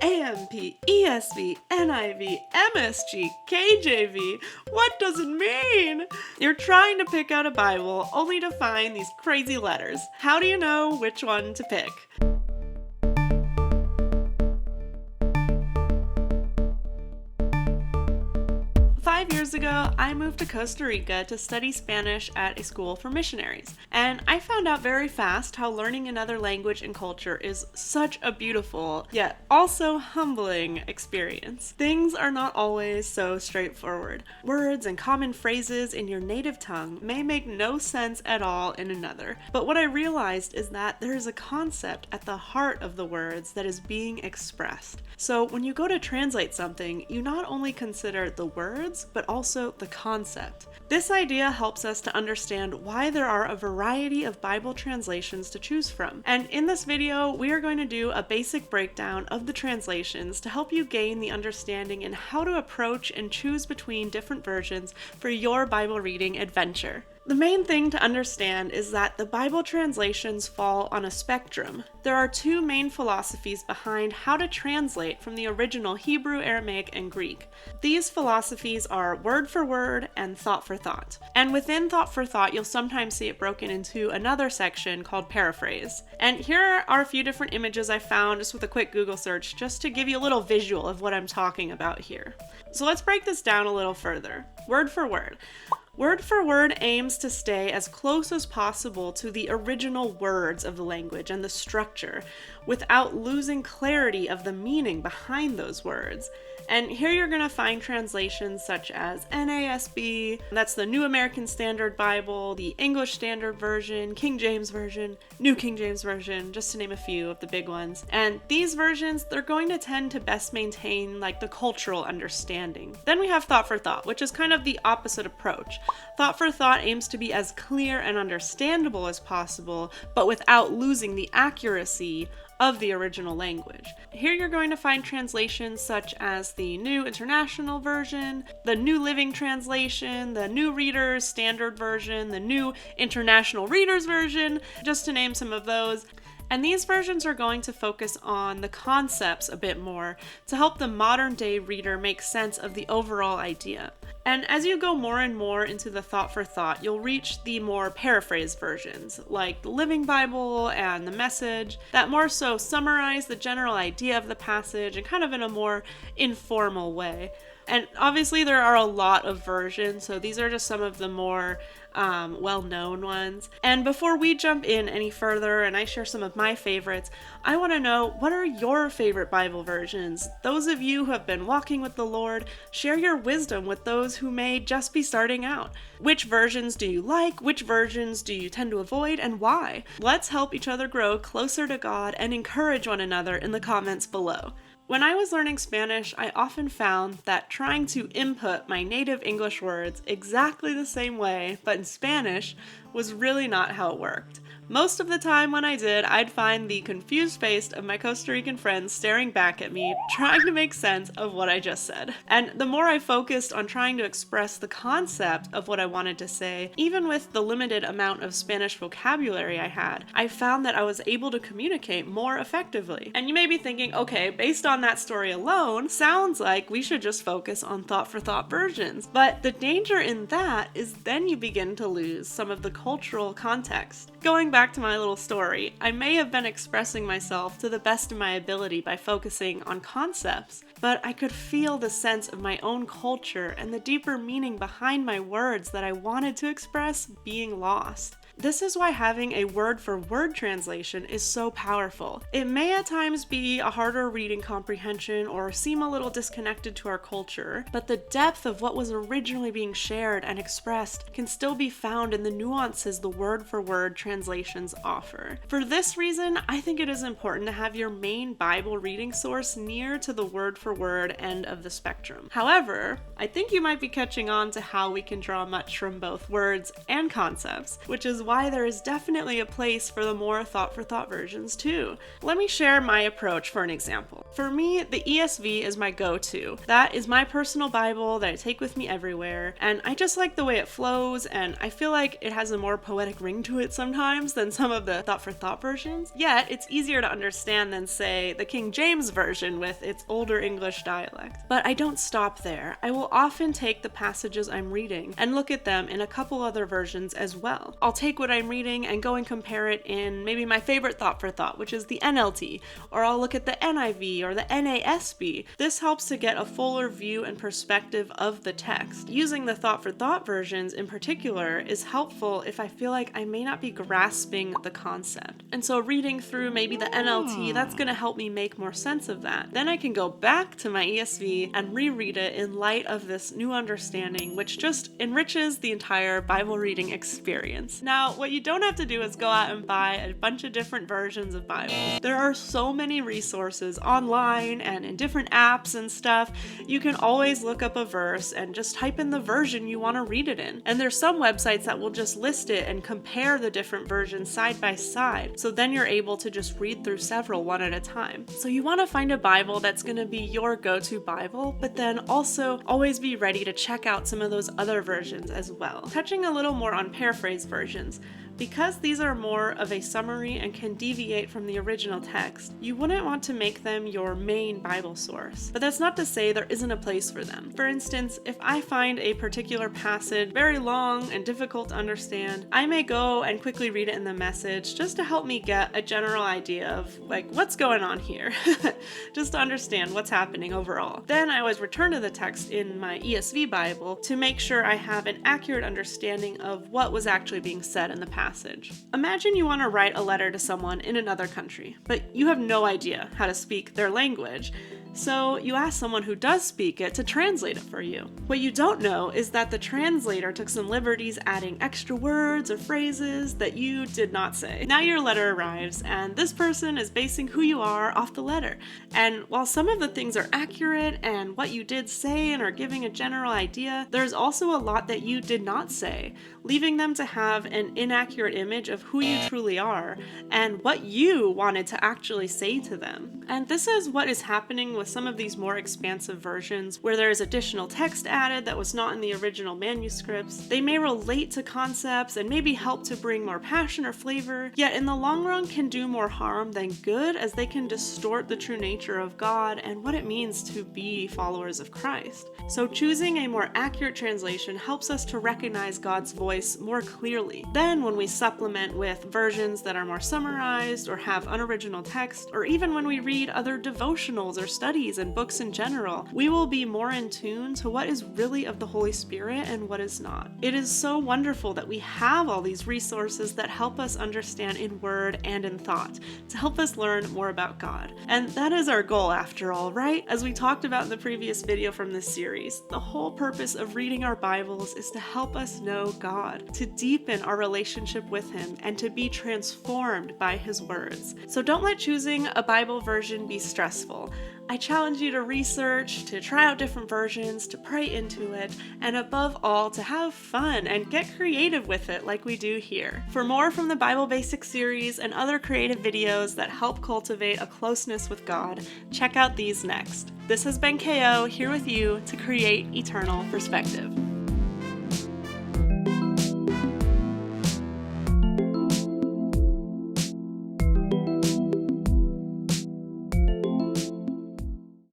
AMP, ESV, NIV, MSG, KJV. What does it mean? You're trying to pick out a Bible only to find these crazy letters. How do you know which one to pick? Five years ago, I moved to Costa Rica to study Spanish at a school for missionaries, and I found out very fast how learning another language and culture is such a beautiful, yet also humbling experience. Things are not always so straightforward. Words and common phrases in your native tongue may make no sense at all in another, but what I realized is that there is a concept at the heart of the words that is being expressed. So when you go to translate something, you not only consider the words, but also the concept. This idea helps us to understand why there are a variety of Bible translations to choose from. And in this video, we are going to do a basic breakdown of the translations to help you gain the understanding in how to approach and choose between different versions for your Bible reading adventure. The main thing to understand is that the Bible translations fall on a spectrum. There are two main philosophies behind how to translate from the original Hebrew, Aramaic, and Greek. These philosophies are word for word and thought for thought. And within thought for thought, you'll sometimes see it broken into another section called Paraphrase. And here are a few different images I found just with a quick Google search, just to give you a little visual of what I'm talking about here. So let's break this down a little further. Word for word. Word for word aims to stay as close as possible to the original words of the language and the structure, without losing clarity of the meaning behind those words. And here you're going to find translations such as NASB, that's the New American Standard Bible, the English Standard Version, King James Version, New King James Version, just to name a few of the big ones. And these versions, they're going to tend to best maintain the cultural understanding. Then we have thought for thought, which is kind of the opposite approach. Thought for thought aims to be as clear and understandable as possible, but without losing the accuracy of the original language. Here you're going to find translations such as the New International Version, the New Living Translation, the New Reader's Standard Version, the New International Reader's Version, just to name some of those. And these versions are going to focus on the concepts a bit more to help the modern day reader make sense of the overall idea. And as you go more and more into the thought for thought, you'll reach the more paraphrase versions, like the Living Bible and the Message, that more so summarize the general idea of the passage and kind of in a more informal way. And obviously there are a lot of versions, so these are just some of the more well-known ones. And before we jump in any further and I share some of my favorites, I want to know, what are your favorite Bible versions? Those of you who have been walking with the Lord, share your wisdom with those who may just be starting out. Which versions do you like? Which versions do you tend to avoid, and why? Let's help each other grow closer to God and encourage one another in the comments below. When I was learning Spanish, I often found that trying to input my native English words exactly the same way, but in Spanish, was really not how it worked. Most of the time when I did, I'd find the confused face of my Costa Rican friends staring back at me, trying to make sense of what I just said. And the more I focused on trying to express the concept of what I wanted to say, even with the limited amount of Spanish vocabulary I had, I found that I was able to communicate more effectively. And you may be thinking, okay, based on that story alone, sounds like we should just focus on thought for thought versions. But the danger in that is then you begin to lose some of the cultural context. Going back to my little story, I may have been expressing myself to the best of my ability by focusing on concepts, but I could feel the sense of my own culture and the deeper meaning behind my words that I wanted to express being lost. This is why having a word-for-word translation is so powerful. It may at times be a harder reading comprehension or seem a little disconnected to our culture, but the depth of what was originally being shared and expressed can still be found in the nuances the word-for-word translations offer. For this reason, I think it is important to have your main Bible reading source near to the word-for-word end of the spectrum. However, I think you might be catching on to how we can draw much from both words and concepts, which is why there is definitely a place for the more thought-for-thought versions too. Let me share my approach for an example. For me, the ESV is my go-to. That is my personal Bible that I take with me everywhere, and I just like the way it flows, and I feel like it has a more poetic ring to it sometimes than some of the thought-for-thought versions. Yet, it's easier to understand than, say, the King James Version with its older English dialect. But I don't stop there. I will often take the passages I'm reading and look at them in a couple other versions as well. I'll take what I'm reading and go and compare it in maybe my favorite thought for thought, which is the NLT, or I'll look at the NIV or the NASB. This helps to get a fuller view and perspective of the text. Using the thought for thought versions in particular is helpful if I feel like I may not be grasping the concept. And so reading through maybe the NLT, that's going to help me make more sense of that. Then I can go back to my ESV and reread it in light of this new understanding, which just enriches the entire Bible reading experience. Now, what you don't have to do is go out and buy a bunch of different versions of Bibles. There are so many resources online and in different apps and stuff. You can always look up a verse and just type in the version you want to read it in. And there's some websites that will just list it and compare the different versions side by side. So then you're able to just read through several one at a time. So you want to find a Bible that's going to be your go-to Bible, but then also always be ready to check out some of those other versions as well. Touching a little more on paraphrase versions, because these are more of a summary and can deviate from the original text, you wouldn't want to make them your main Bible source. But that's not to say there isn't a place for them. For instance, if I find a particular passage very long and difficult to understand, I may go and quickly read it in the Message just to help me get a general idea of what's going on here, just to understand what's happening overall. Then I always return to the text in my ESV Bible to make sure I have an accurate understanding of what was actually being said in the passage. Imagine you want to write a letter to someone in another country, but you have no idea how to speak their language. So you ask someone who does speak it to translate it for you. What you don't know is that the translator took some liberties adding extra words or phrases that you did not say. Now your letter arrives, and this person is basing who you are off the letter. And while some of the things are accurate and what you did say and are giving a general idea, there's also a lot that you did not say, leaving them to have an inaccurate image of who you truly are and what you wanted to actually say to them. And this is what is happening with some of these more expansive versions, where there is additional text added that was not in the original manuscripts. They may relate to concepts and maybe help to bring more passion or flavor, yet in the long run can do more harm than good, as they can distort the true nature of God and what it means to be followers of Christ. So choosing a more accurate translation helps us to recognize God's voice more clearly. Then when we supplement with versions that are more summarized or have unoriginal text, or even when we read other devotionals or studies and books in general, we will be more in tune to what is really of the Holy Spirit and what is not. It is so wonderful that we have all these resources that help us understand in word and in thought, to help us learn more about God. And that is our goal after all, right? As we talked about in the previous video from this series, the whole purpose of reading our Bibles is to help us know God, to deepen our relationship with Him, and to be transformed by His words. So don't let choosing a Bible version be stressful. I challenge you to research, to try out different versions, to pray into it, and above all, to have fun and get creative with it like we do here. For more from the Bible Basics series and other creative videos that help cultivate a closeness with God, check out these next. This has been KO, here with you to create eternal perspective.